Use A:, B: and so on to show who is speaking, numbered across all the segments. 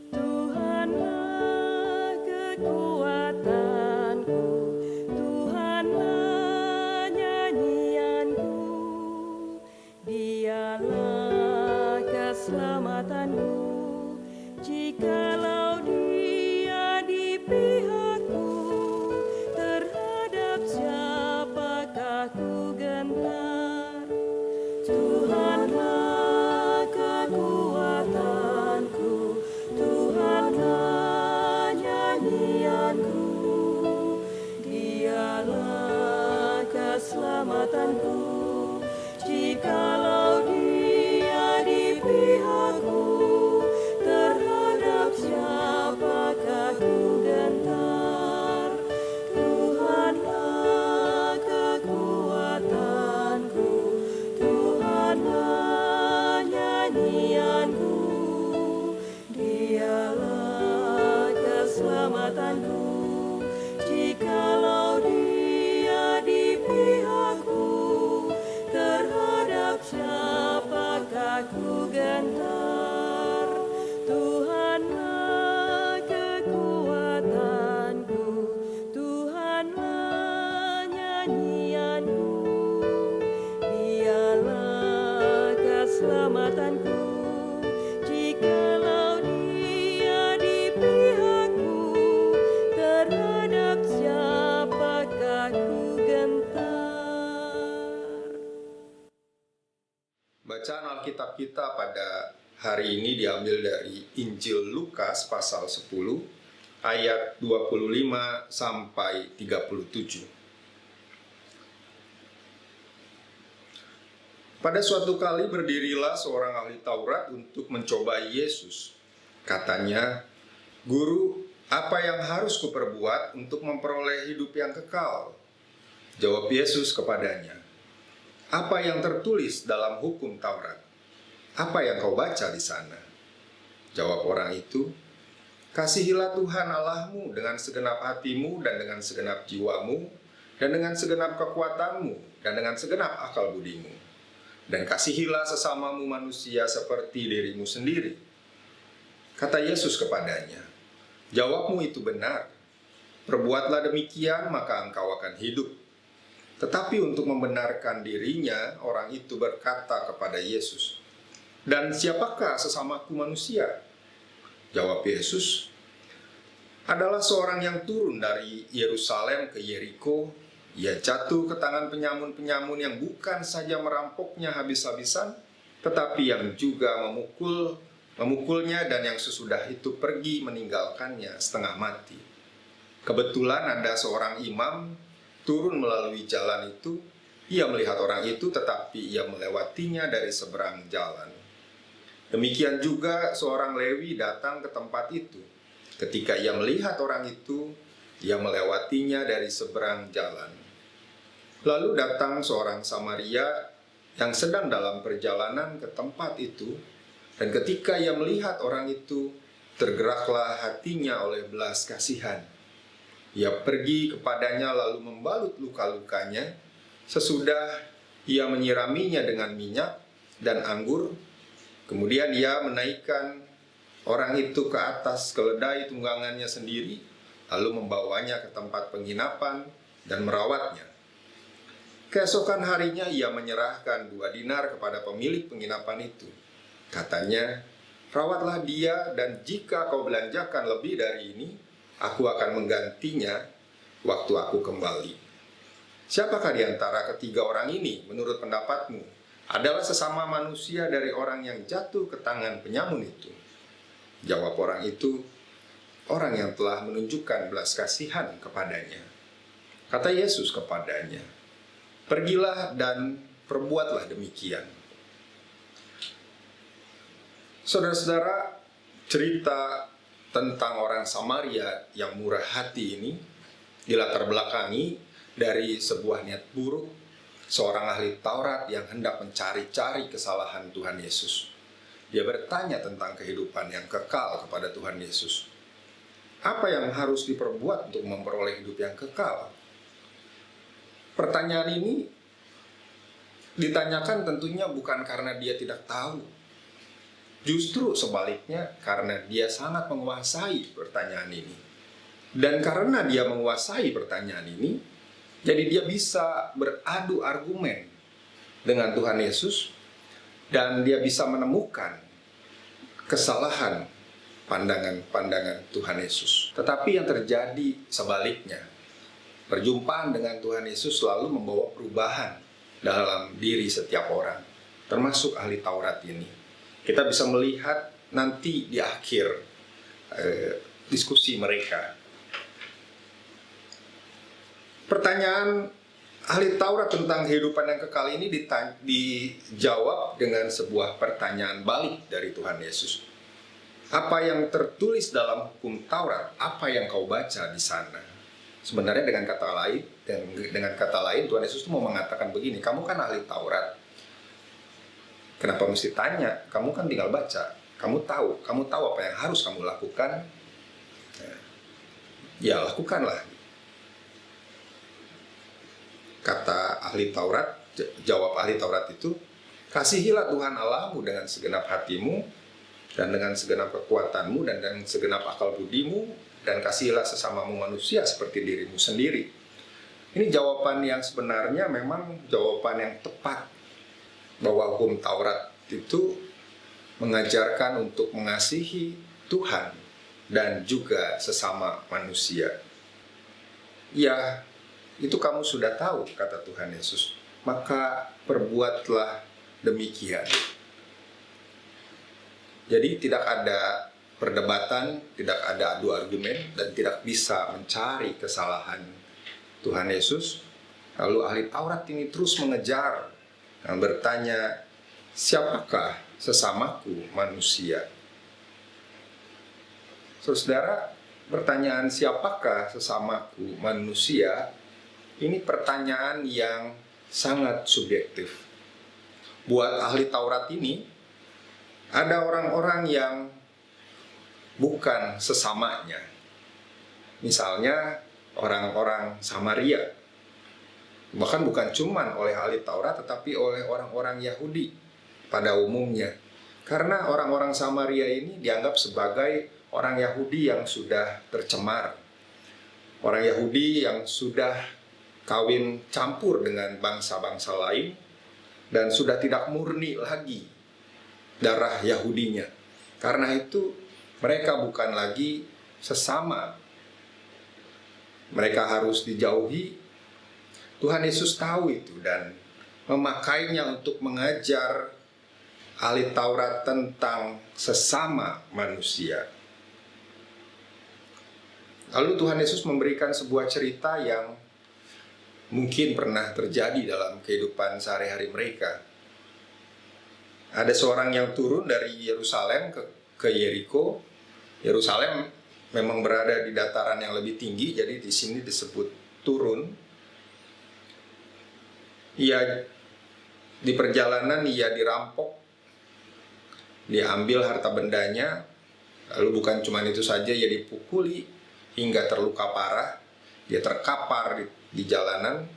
A: Tuhanlah kekuatanku, Tuhanlah nyanyianku, Dialah keselamatanku. Jikalau Dia di pihakku, terhadap siapakah ku gentar? Tuhanlah kekuatanku, Tuhanlah nyanyianku, Dialah keselamatanku. Jikalau Dia di pihakku, terhadap siapakah ku gentar? Tuhanlah kekuatanku, Tuhanlah nyanyianku, Dialah keselamatanku. Jikalau Dia di pihakku, terhadap siapakah ku gentar? Tuhanlah kekuatanku, Tuhanlah nyanyianku, Dialah keselamatanku. Jikalau Dia di pihakku, terhadap siapakah ku gentar?
B: Bacaan Alkitab kita pada hari ini diambil dari Injil Lukas pasal 10 ayat 25 sampai 37. Pada suatu kali berdirilah seorang ahli Taurat untuk mencobai Yesus. Katanya, "Guru, apa yang harus kuperbuat untuk memperoleh hidup yang kekal?" Jawab Yesus kepadanya, "Apa yang tertulis dalam hukum Taurat? Apa yang kau baca di sana?" Jawab orang itu, "Kasihilah Tuhan Allahmu dengan segenap hatimu dan dengan segenap jiwamu dan dengan segenap kekuatanmu dan dengan segenap akal budimu. Dan kasihilah sesamamu manusia seperti dirimu sendiri." Kata Yesus kepadanya, "Jawabmu itu benar. Perbuatlah demikian, maka engkau akan hidup." Tetapi untuk membenarkan dirinya, orang itu berkata kepada Yesus, "Dan siapakah sesamaku manusia?" Jawab Yesus, "Adalah seorang yang turun dari Yerusalem ke Yeriko. Ia jatuh ke tangan penyamun-penyamun yang bukan saja merampoknya habis-habisan, tetapi yang juga memukulnya dan yang sesudah itu pergi meninggalkannya setengah mati. Kebetulan ada seorang imam turun melalui jalan itu. Ia melihat orang itu, tetapi ia melewatinya dari seberang jalan. Demikian juga seorang Lewi datang ke tempat itu. Ketika ia melihat orang itu, ia melewatinya dari seberang jalan. Lalu datang seorang Samaria yang sedang dalam perjalanan ke tempat itu, dan ketika ia melihat orang itu, tergeraklah hatinya oleh belas kasihan. Ia pergi kepadanya lalu membalut luka-lukanya. Sesudah ia menyiraminya dengan minyak dan anggur, kemudian ia menaikkan orang itu ke atas keledai tunggangannya sendiri, lalu membawanya ke tempat penginapan dan merawatnya. Keesokan harinya ia menyerahkan 2 dinar kepada pemilik penginapan itu. Katanya, "Rawatlah dia, dan jika kau belanjakan lebih dari ini, aku akan menggantinya waktu aku kembali." Siapakah di antara ketiga orang ini, menurut pendapatmu, adalah sesama manusia dari orang yang jatuh ke tangan penyamun itu? Jawab orang itu, "Orang yang telah menunjukkan belas kasihan kepadanya." Kata Yesus kepadanya, "Pergilah dan perbuatlah demikian." Saudara-saudara, cerita tentang orang Samaria yang murah hati ini dilatar belakangi dari sebuah niat buruk seorang ahli Taurat yang hendak mencari-cari kesalahan Tuhan Yesus. Dia bertanya tentang kehidupan yang kekal kepada Tuhan Yesus. Apa yang harus diperbuat untuk memperoleh hidup yang kekal? Pertanyaan ini ditanyakan tentunya bukan karena dia tidak tahu. Justru sebaliknya, karena dia sangat menguasai pertanyaan ini. Dan karena dia menguasai pertanyaan ini, jadi dia bisa beradu argumen dengan Tuhan Yesus, dan dia bisa menemukan kesalahan pandangan-pandangan Tuhan Yesus. Tetapi yang terjadi sebaliknya, perjumpaan dengan Tuhan Yesus selalu membawa perubahan dalam diri setiap orang, termasuk ahli Taurat ini. Kita bisa melihat nanti di akhir diskusi mereka. Pertanyaan ahli Taurat tentang kehidupan yang kekal ini dijawab dengan sebuah pertanyaan balik dari Tuhan Yesus. Apa yang tertulis dalam hukum Taurat? Apa yang kau baca di sana? Sebenarnya dengan kata lain Tuhan Yesus itu mau mengatakan begini, kamu kan ahli Taurat. Kenapa mesti tanya? Kamu kan tinggal baca. Kamu tahu apa yang harus kamu lakukan. Ya, lakukanlah. Kata ahli Taurat, jawab ahli Taurat itu, kasihilah Tuhan Allahmu dengan segenap hatimu, dan dengan segenap kekuatanmu, dan dengan segenap akal budimu, dan kasihilah sesamamu manusia seperti dirimu sendiri. Ini jawaban yang sebenarnya memang jawaban yang tepat, bahwa hukum Taurat itu mengajarkan untuk mengasihi Tuhan dan juga sesama manusia. Ya, itu kamu sudah tahu, kata Tuhan Yesus. Maka perbuatlah demikian. Jadi tidak ada perdebatan, tidak ada adu argumen, dan tidak bisa mencari kesalahan Tuhan Yesus. Lalu ahli Taurat ini terus mengejar dan bertanya, siapakah sesamaku manusia? Saudara, pertanyaan siapakah sesamaku manusia ini pertanyaan yang sangat subjektif. Buat ahli Taurat ini, ada orang-orang yang bukan sesamanya. Misalnya orang-orang Samaria. Bahkan bukan cuma oleh ahli Taurat, tetapi oleh orang-orang Yahudi pada umumnya. Karena orang-orang Samaria ini dianggap sebagai orang Yahudi yang sudah tercemar. Orang Yahudi yang sudah kawin campur dengan bangsa-bangsa lain, dan sudah tidak murni lagi darah Yahudinya. Karena itu mereka bukan lagi sesama. Mereka harus dijauhi. Tuhan Yesus tahu itu dan memakainya untuk mengajar ahli Taurat tentang sesama manusia. Lalu Tuhan Yesus memberikan sebuah cerita yang mungkin pernah terjadi dalam kehidupan sehari-hari mereka. Ada seorang yang turun dari Yerusalem ke Yeriko. Yerusalem memang berada di dataran yang lebih tinggi, jadi di sini disebut turun. Di perjalanan ia dirampok, diambil harta bendanya. Lalu bukan cuma itu saja, ia dipukuli hingga terluka parah. Dia terkapar di jalanan.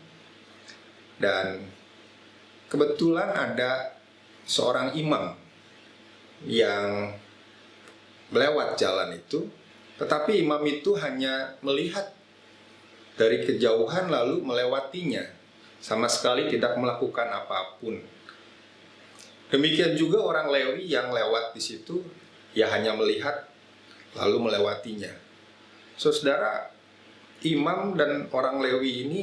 B: Dan kebetulan ada seorang imam yang melewat jalan itu. Tetapi imam itu hanya melihat dari kejauhan lalu melewatinya, sama sekali tidak melakukan apapun. Demikian juga orang Lewi yang lewat di situ, ya hanya melihat lalu melewatinya. Saudara, imam dan orang Lewi ini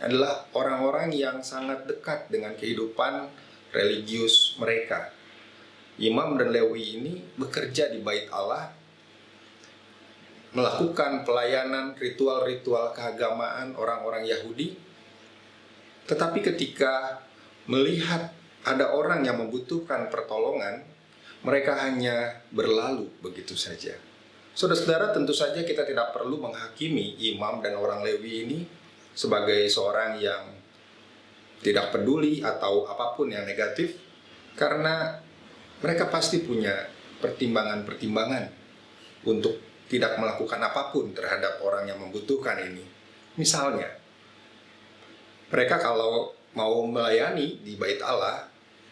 B: adalah orang-orang yang sangat dekat dengan kehidupan religius mereka. Imam dan Lewi ini bekerja di Bait Allah, melakukan pelayanan ritual-ritual keagamaan orang-orang Yahudi. Tetapi ketika melihat ada orang yang membutuhkan pertolongan, mereka hanya berlalu begitu saja. Saudara-saudara, tentu saja kita tidak perlu menghakimi imam dan orang Lewi ini sebagai seorang yang tidak peduli atau apapun yang negatif, karena mereka pasti punya pertimbangan-pertimbangan untuk tidak melakukan apapun terhadap orang yang membutuhkan ini. Misalnya, mereka kalau mau melayani di bait Allah,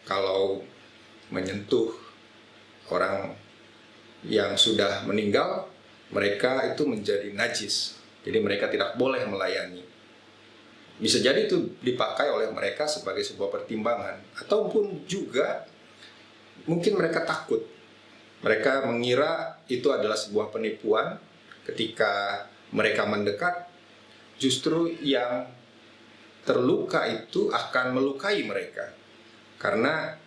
B: kalau menyentuh orang yang sudah meninggal, mereka itu menjadi najis. Jadi mereka tidak boleh melayani. Bisa jadi itu dipakai oleh mereka sebagai sebuah pertimbangan. Ataupun juga mungkin mereka takut. Mereka mengira itu adalah sebuah penipuan. Ketika mereka mendekat, justru yang terluka itu akan melukai mereka. Karena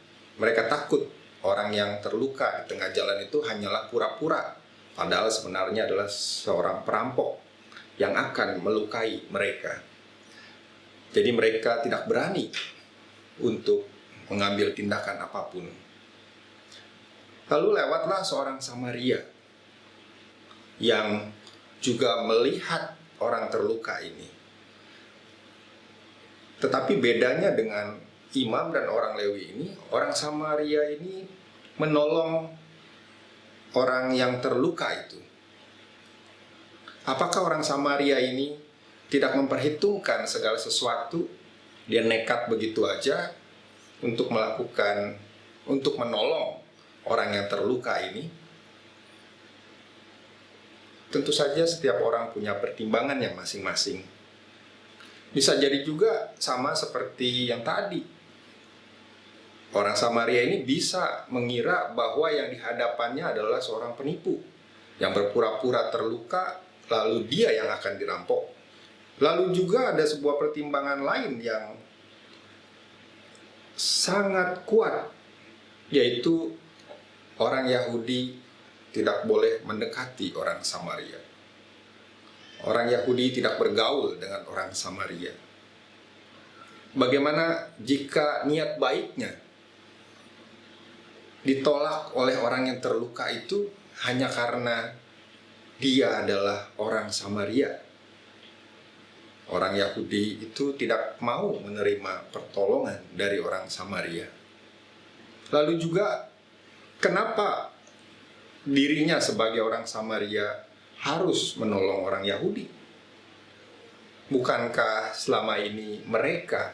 B: mereka takut orang yang terluka di tengah jalan itu hanyalah pura-pura. Padahal sebenarnya adalah seorang perampok yang akan melukai mereka. Jadi mereka tidak berani untuk mengambil tindakan apapun. Lalu lewatlah seorang Samaria yang juga melihat orang terluka ini. Tetapi bedanya dengan imam dan orang Lewi ini, orang Samaria ini menolong orang yang terluka itu. Apakah orang Samaria ini tidak memperhitungkan segala sesuatu? Dia nekat begitu aja untuk menolong orang yang terluka ini. Tentu saja setiap orang punya pertimbangan yang masing-masing. Bisa jadi juga sama seperti yang tadi. Orang Samaria ini bisa mengira bahwa yang dihadapannya adalah seorang penipu yang berpura-pura terluka, lalu dia yang akan dirampok. Lalu juga ada sebuah pertimbangan lain yang sangat kuat, yaitu orang Yahudi tidak boleh mendekati orang Samaria. Orang Yahudi tidak bergaul dengan orang Samaria. Bagaimana jika niat baiknya ditolak oleh orang yang terluka itu hanya karena dia adalah orang Samaria? Orang Yahudi itu tidak mau menerima pertolongan dari orang Samaria. Lalu juga, kenapa dirinya sebagai orang Samaria harus menolong orang Yahudi? Bukankah selama ini mereka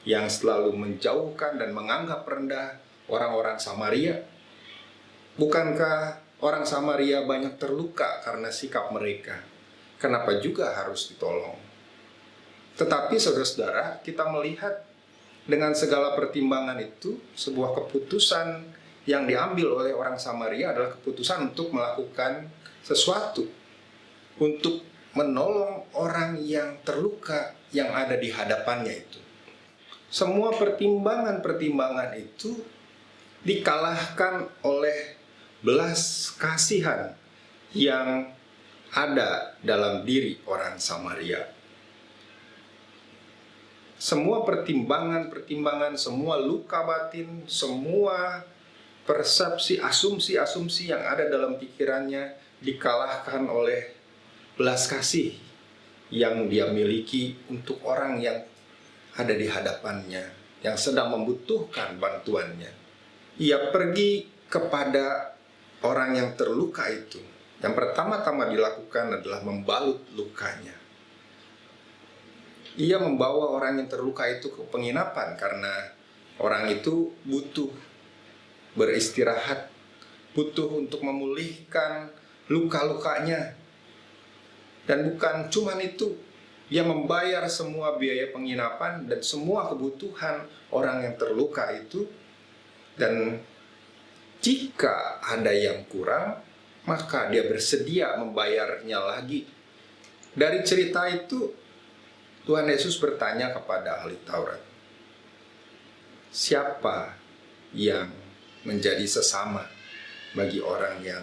B: yang selalu menjauhkan dan menganggap rendah orang-orang Samaria? Bukankah orang Samaria banyak terluka karena sikap mereka? Kenapa juga harus ditolong? Tetapi saudara-saudara, kita melihat dengan segala pertimbangan itu, sebuah keputusan yang diambil oleh orang Samaria adalah keputusan untuk melakukan sesuatu, untuk menolong orang yang terluka yang ada di hadapannya itu. Semua pertimbangan-pertimbangan itu dikalahkan oleh belas kasihan yang ada dalam diri orang Samaria. Semua pertimbangan-pertimbangan, semua luka batin, semua persepsi, asumsi-asumsi yang ada dalam pikirannya dikalahkan oleh belas kasih yang dia miliki untuk orang yang ada di hadapannya, yang sedang membutuhkan bantuannya. Ia pergi kepada orang yang terluka itu. Yang pertama-tama dilakukan adalah membalut lukanya. Ia membawa orang yang terluka itu ke penginapan karena orang itu butuh beristirahat, butuh untuk memulihkan luka-lukanya. Dan bukan cuman itu, ia membayar semua biaya penginapan dan semua kebutuhan orang yang terluka itu. Dan jika ada yang kurang, maka dia bersedia membayarnya lagi. Dari cerita itu, Tuhan Yesus bertanya kepada ahli Taurat, siapa yang menjadi sesama bagi orang yang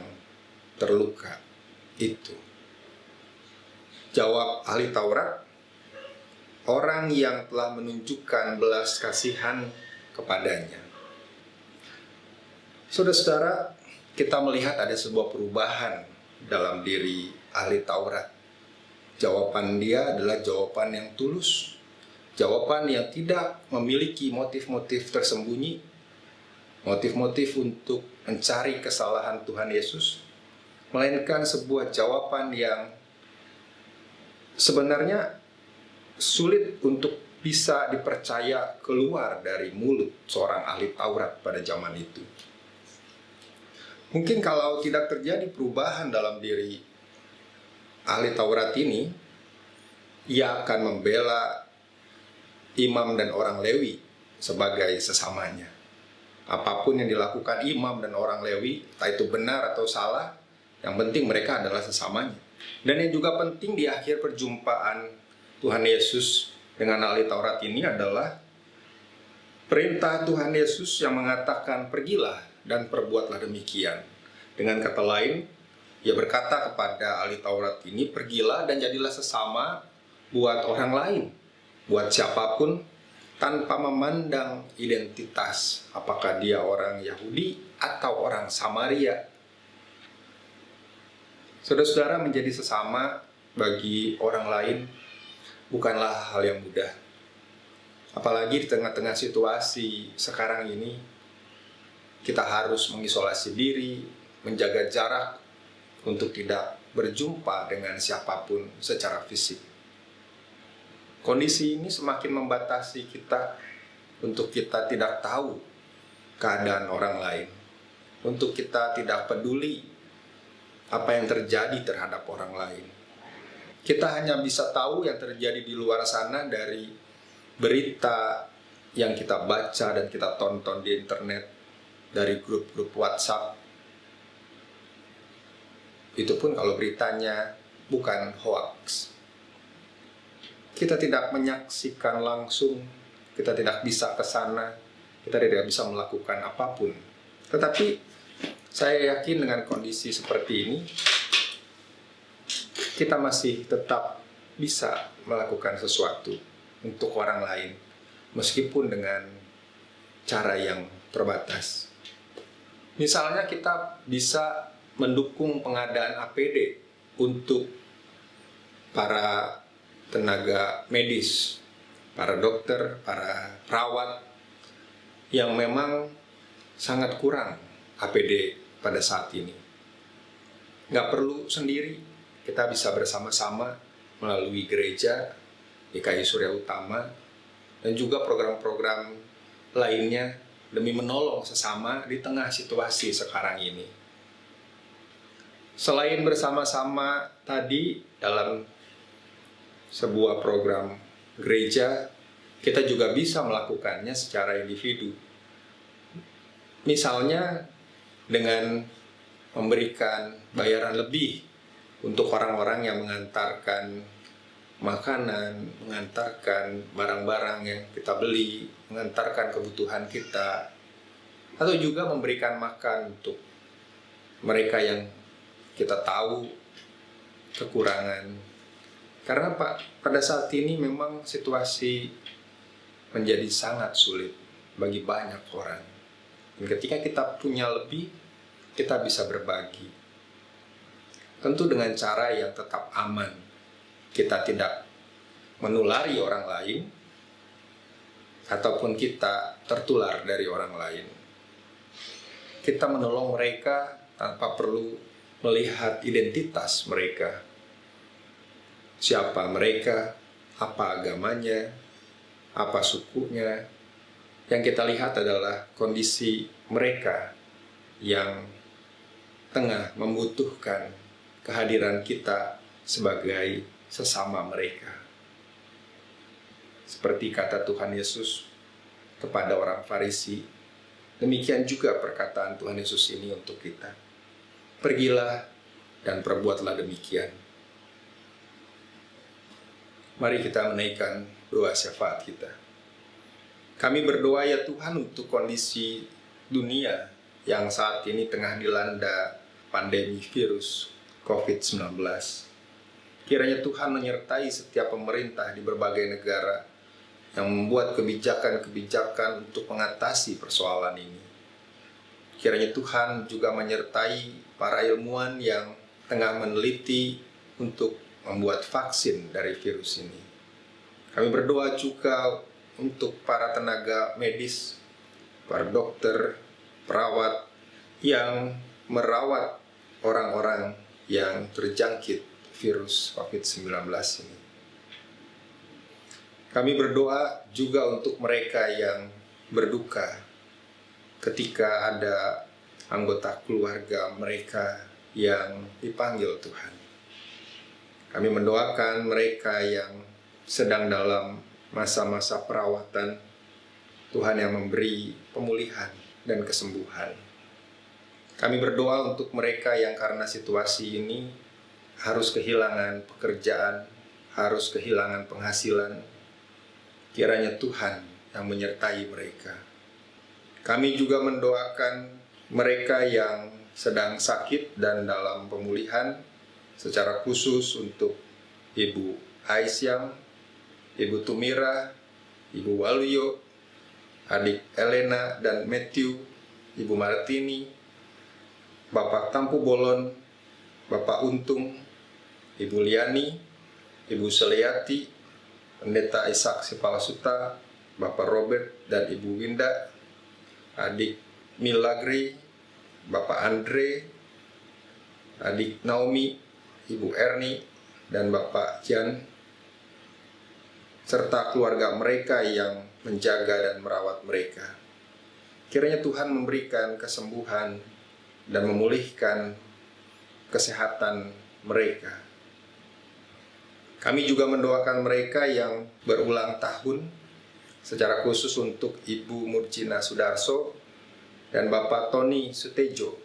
B: terluka itu? Jawab ahli Taurat, orang yang telah menunjukkan belas kasihan kepadanya. Saudara-saudara, kita melihat ada sebuah perubahan dalam diri ahli Taurat. Jawaban dia adalah jawaban yang tulus, jawaban yang tidak memiliki motif-motif tersembunyi, motif-motif untuk mencari kesalahan Tuhan Yesus, melainkan sebuah jawaban yang sebenarnya sulit untuk bisa dipercaya keluar dari mulut seorang ahli Taurat pada zaman itu. Mungkin kalau tidak terjadi perubahan dalam diri ahli Taurat ini, ia akan membela imam dan orang Lewi sebagai sesamanya. Apapun yang dilakukan imam dan orang Lewi, entah itu benar atau salah, yang penting mereka adalah sesamanya. Dan yang juga penting di akhir perjumpaan Tuhan Yesus dengan ahli Taurat ini adalah perintah Tuhan Yesus yang mengatakan, pergilah dan perbuatlah demikian. Dengan kata lain, ia berkata kepada ahli Taurat ini, pergilah dan jadilah sesama buat orang lain, buat siapapun, tanpa memandang identitas, apakah dia orang Yahudi atau orang Samaria. Saudara-saudara, menjadi sesama bagi orang lain bukanlah hal yang mudah. Apalagi di tengah-tengah situasi sekarang ini, kita harus mengisolasi diri, menjaga jarak untuk tidak berjumpa dengan siapapun secara fisik. Kondisi ini semakin membatasi kita untuk kita tidak tahu keadaan orang lain, untuk kita tidak peduli apa yang terjadi terhadap orang lain. Kita hanya bisa tahu yang terjadi di luar sana dari berita yang kita baca dan kita tonton di internet, dari grup-grup WhatsApp. Itu pun kalau beritanya bukan hoax. Kita tidak menyaksikan langsung, kita tidak bisa ke sana, kita tidak bisa melakukan apapun. Tetapi saya yakin dengan kondisi seperti ini, kita masih tetap bisa melakukan sesuatu untuk orang lain, meskipun dengan cara yang terbatas. Misalnya kita bisa mendukung pengadaan APD untuk para tenaga medis, para dokter, para perawat yang memang sangat kurang APD pada saat ini. Nggak perlu sendiri, kita bisa bersama-sama melalui gereja GKI Surya Utama dan juga program-program lainnya demi menolong sesama di tengah situasi sekarang ini. Selain bersama-sama tadi dalam sebuah program gereja, kita juga bisa melakukannya secara individu. Misalnya dengan memberikan bayaran lebih untuk orang-orang yang mengantarkan makanan, mengantarkan barang-barang yang kita beli, mengantarkan kebutuhan kita, atau juga memberikan makan untuk mereka yang kita tahu kekurangan. Karena pada saat ini memang situasi menjadi sangat sulit bagi banyak orang. Dan ketika kita punya lebih, kita bisa berbagi. Tentu dengan cara yang tetap aman. Kita tidak menulari orang lain, ataupun kita tertular dari orang lain. Kita menolong mereka tanpa perlu melihat identitas mereka. Siapa mereka, apa agamanya, apa sukunya. Yang kita lihat adalah kondisi mereka yang tengah membutuhkan kehadiran kita sebagai sesama mereka. Seperti kata Tuhan Yesus kepada orang Farisi, demikian juga perkataan Tuhan Yesus ini untuk kita. Pergilah dan perbuatlah demikian. Mari kita menaikkan doa syafaat kita. Kami berdoa ya Tuhan untuk kondisi dunia yang saat ini tengah dilanda pandemi virus COVID-19. Kiranya Tuhan menyertai setiap pemerintah di berbagai negara yang membuat kebijakan-kebijakan untuk mengatasi persoalan ini. Kiranya Tuhan juga menyertai para ilmuwan yang tengah meneliti untuk membuat vaksin dari virus ini. Kami berdoa juga untuk para tenaga medis, para dokter, perawat yang merawat orang-orang yang terjangkit virus COVID-19 ini. Kami berdoa juga untuk mereka yang berduka ketika ada anggota keluarga mereka yang dipanggil Tuhan. Kami mendoakan mereka yang sedang dalam masa-masa perawatan, Tuhan yang memberi pemulihan dan kesembuhan. Kami berdoa untuk mereka yang karena situasi ini harus kehilangan pekerjaan, harus kehilangan penghasilan. Kiranya Tuhan yang menyertai mereka. Kami juga mendoakan mereka yang sedang sakit dan dalam pemulihan, secara khusus untuk Ibu Aisyam, Ibu Tumira, Ibu Waluyo, adik Elena dan Matthew, Ibu Martini, Bapak Tampu Bolon, Bapak Untung, Ibu Liani, Ibu Seliati, Pendeta Ishak Sipalasuta, Bapak Robert dan Ibu Winda, adik Milagri, Bapak Andre, adik Naomi, Ibu Erni, dan Bapak Jan, serta keluarga mereka yang menjaga dan merawat mereka. Kiranya Tuhan memberikan kesembuhan dan memulihkan kesehatan mereka. Kami juga mendoakan mereka yang berulang tahun, secara khusus untuk Ibu Murcina Sudarso dan Bapak Tony Sutejo.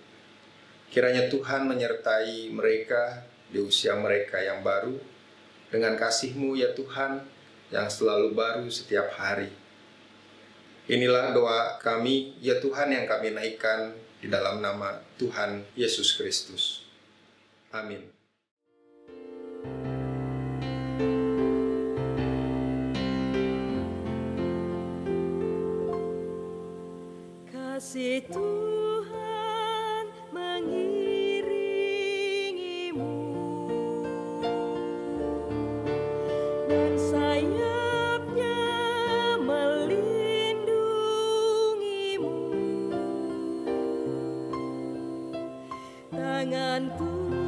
B: Kiranya Tuhan menyertai mereka di usia mereka yang baru, dengan kasih-Mu ya Tuhan, yang selalu baru setiap hari. Inilah doa kami, ya Tuhan, yang kami naikkan di dalam nama Tuhan Yesus Kristus. Amin.
A: Kasih Tuhan mengiringimu dan sayapnya melindungimu. Tangan Tuhan